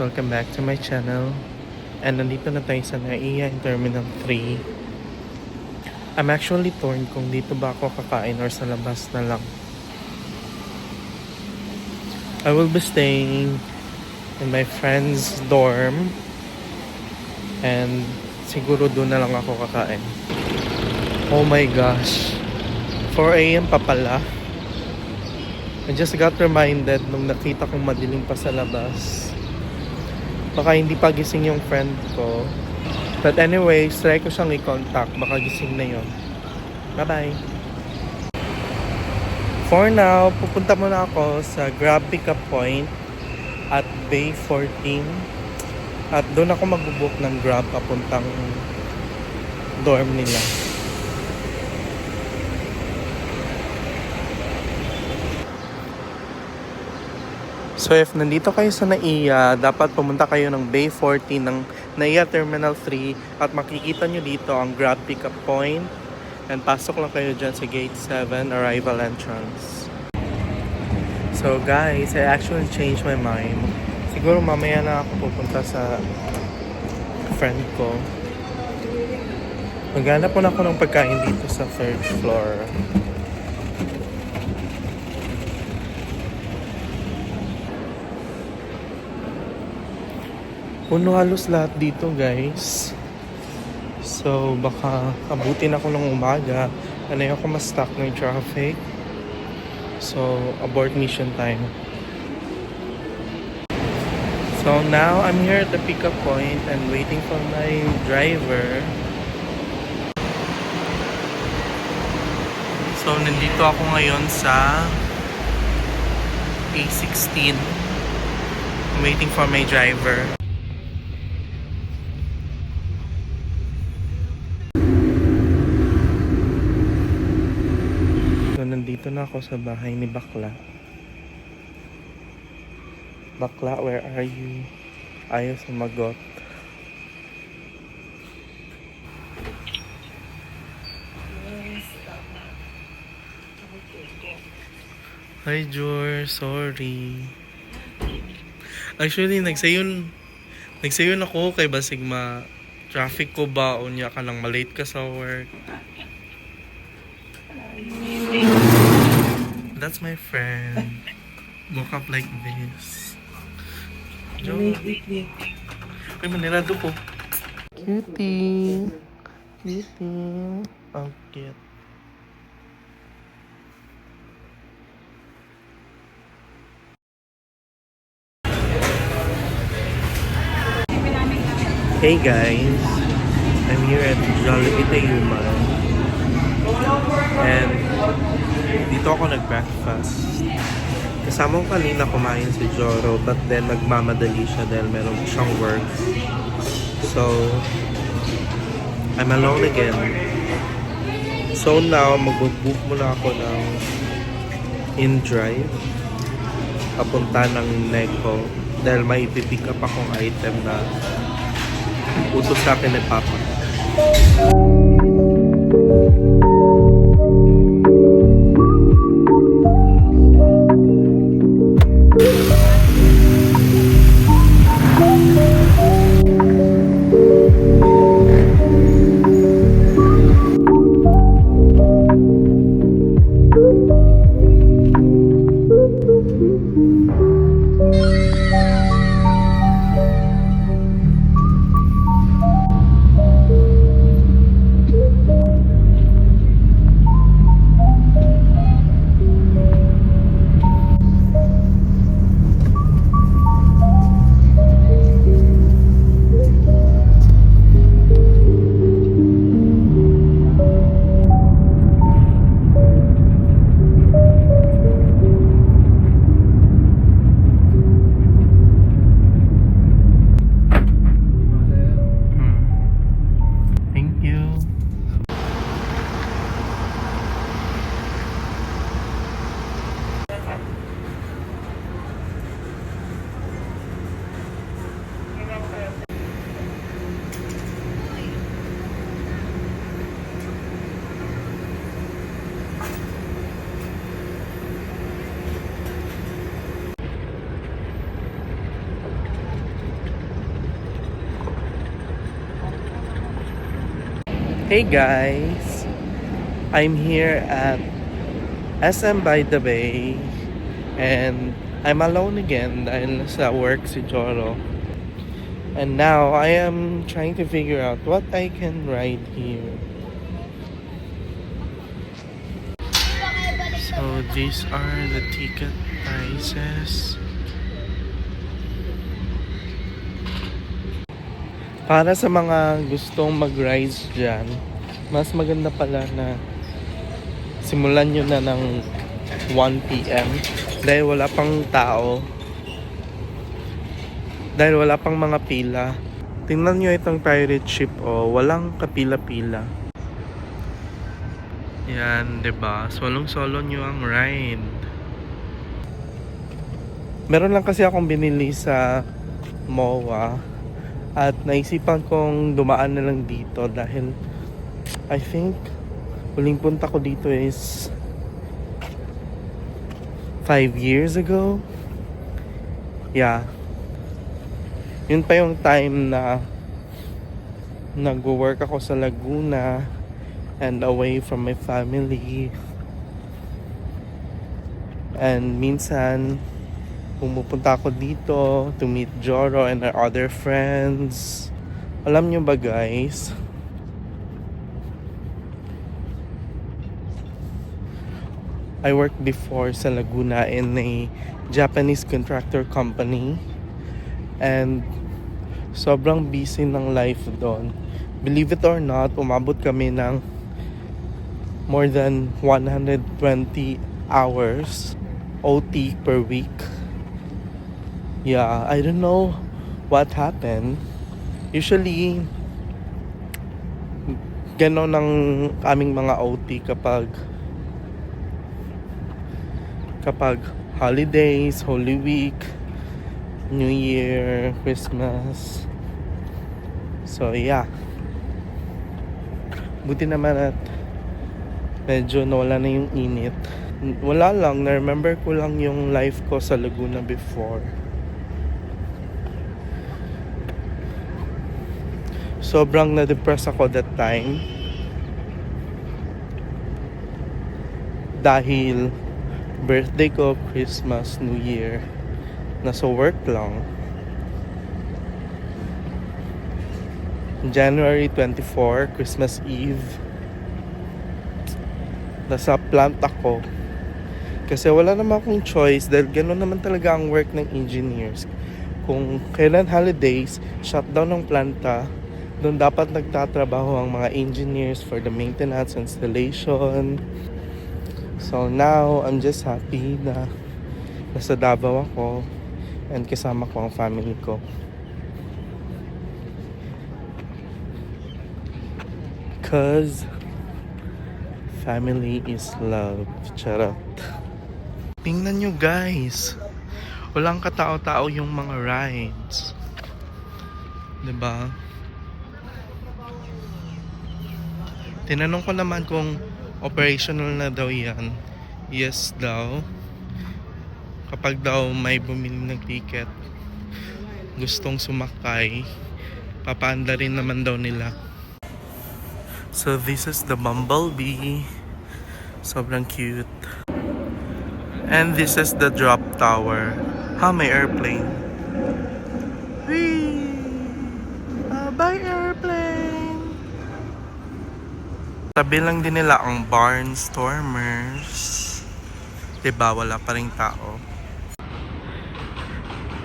welcome back to my channel. And nandito na tayo sa NAIA in Terminal 3. I'm actually torn kung dito ba ako kakain or sa labas na lang. I will be staying in my friend's dorm. And siguro doon na lang ako kakain. Oh my gosh. 4 AM pa pala. I just got reminded nung nakita kong madilim pa sa labas. Baka hindi pa gising yung friend ko. But anyway, try ko siyang i-contact. Baka gising na yun. Bye-bye. For now, pupunta muna ako sa Grab Pickup Point at Bay 14. At doon ako magbubook ng Grab papuntang dorm nila. So if nandito kayo sa NAIA, dapat pumunta kayo ng Bay 14 ng NAIA Terminal 3 at makikita nyo dito ang Grab Pickup Point. And pasok lang kayo dyan sa Gate 7 Arrival Entrance. So guys, I actually changed my mind. Siguro mamaya na ako pupunta sa friend ko. Maghanap muna ako ng pagkain dito sa 3rd floor. Puno halos lahat dito guys. So baka abutin ako ng umaga. Ano ako ma-stuck ng traffic. So abort mission time. So now I'm here at the pickup point and waiting for my driver. So nandito ako ngayon sa A16. I'm waiting for my driver. Nandito na ako sa bahay ni Bakla. Bakla, where are you? Ayaw sumagot. Hi, Jor. Sorry. Actually, nagsayon ako kay basig traffic ko ba o niya ka lang malate ka sa work. That's my friend. Woke up like this. Ay, manilado po. Cutie. Cutie. Oh, cute. Hey guys. I'm here at Jollibee Tayuman. And dito ako nag-breakfast. Kasama ko kanina kumain si Joro, but then nagmamadali siya dahil meron siyang work. So, I'm alone again. So now, mag-book muna ako ng in-drive papunta ng Neko dahil may ipipick up akong item na utos sa akin ni Papa. Hey guys! I'm here at SM by the Bay and I'm alone again dahil sa work si Joro. And now I am trying to figure out what I can ride here. So these are the ticket prices. Para sa mga gustong mag-rides dyan, mas maganda pala na simulan nyo na ng 1 PM dahil wala pang tao. Dahil wala pang mga pila. Tingnan nyo itong pirate ship, oh, walang kapila-pila. Yan, 'di ba? Solong-solo nyo ang ride. Meron lang kasi akong binili sa MOA at naisipan kong dumaan na lang dito dahil I think huling punta ko dito is 5 years ago. Yeah. Yun pa yung time na nag-work ako sa Laguna and away from my family. And minsan pumupunta ako dito to meet Joro and our other friends. Alam nyo ba guys, I worked before sa Laguna in a Japanese contractor company and sobrang busy ng life doon. Believe it or not, umabot kami ng more than 120 hours OT per week. Yeah, I don't know what happened. Usually, gano'n ang aming mga OT kapag holidays, Holy Week, New Year, Christmas. So yeah. Buti naman at medyo nawala na yung init. Wala lang, na-remember ko lang yung life ko sa Laguna before. Sobrang na-depress ako that time. Dahil birthday ko, Christmas, New Year, nasa work lang. January 24, Christmas Eve, nasa plant ako. Kasi wala naman akong choice dahil gano'n naman talaga ang work ng engineers. Kung kailan holidays, shutdown ng planta, doon dapat nagtatrabaho ang mga engineers for the maintenance, installation. So now, I'm just happy na nasa Davao ako and kasama ko ang family ko. Cause family is love. Charot. Tingnan nyo guys. Walang katao-tao yung mga rides. 'Di ba? Tinanong ko naman kung operational na daw yan. Yes daw. Kapag daw may bumili ng ticket, gustong sumakay, papaanda rin naman daw nila. So this is the Bumblebee. Sobrang cute. And this is the drop tower. May airplane. Whee! Bye airplane! Tabi lang din nila ang Barnstormers. Diba, wala pa ring tao.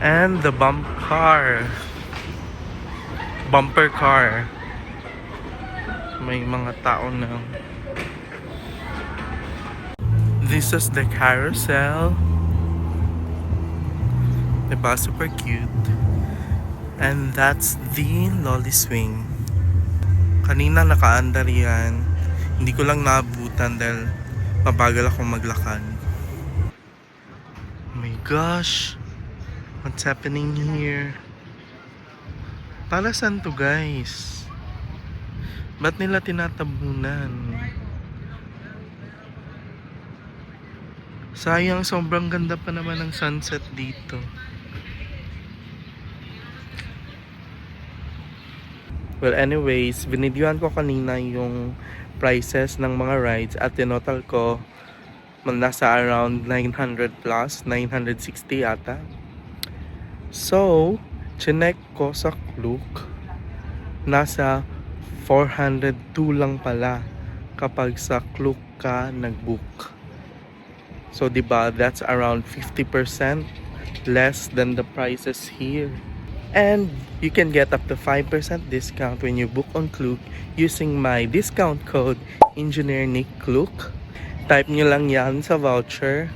And the bumper car. May mga tao na. This is the carousel. Diba, super cute. And that's the Lolly Swing. Kanina nakaandar yan. Hindi ko lang naabutan dahil mabagal akong maglakad. Oh my gosh. What's happening here? Para saan to guys? Ba't nila tinatabunan? Sayang, sobrang ganda pa naman ng sunset dito. Well, anyways, binidyohan ko kanina yung prices ng mga rides at tinotal ko nasa around 900 plus, 960 ata. So, chinek ko sa Klook, nasa 402 lang pala kapag sa Klook ka nag-book. So, diba, that's around 50% less than the prices here. And you can get up to 5% discount when you book on Klook using my discount code EngineerNickKlook. Type nyo lang yan sa voucher.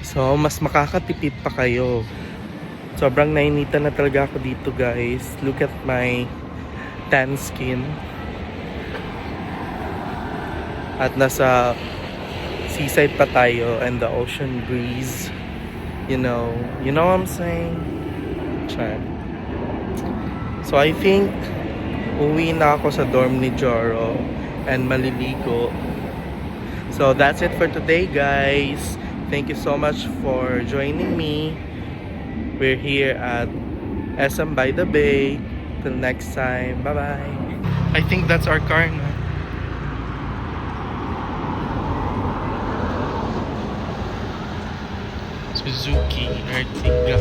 So, mas makakatipid pa kayo. Sobrang nainitan na talaga ako dito, guys. Look at my tan skin. At nasa seaside pa tayo and the ocean breeze. You know what I'm saying? Chan. So I think uwi na ako sa dorm ni Joro and maliligo. So that's it for today, guys. Thank you so much for joining me. We're here at SM by the Bay. Till next time. Bye-bye. I think that's our car na. Suzuki Ertiga.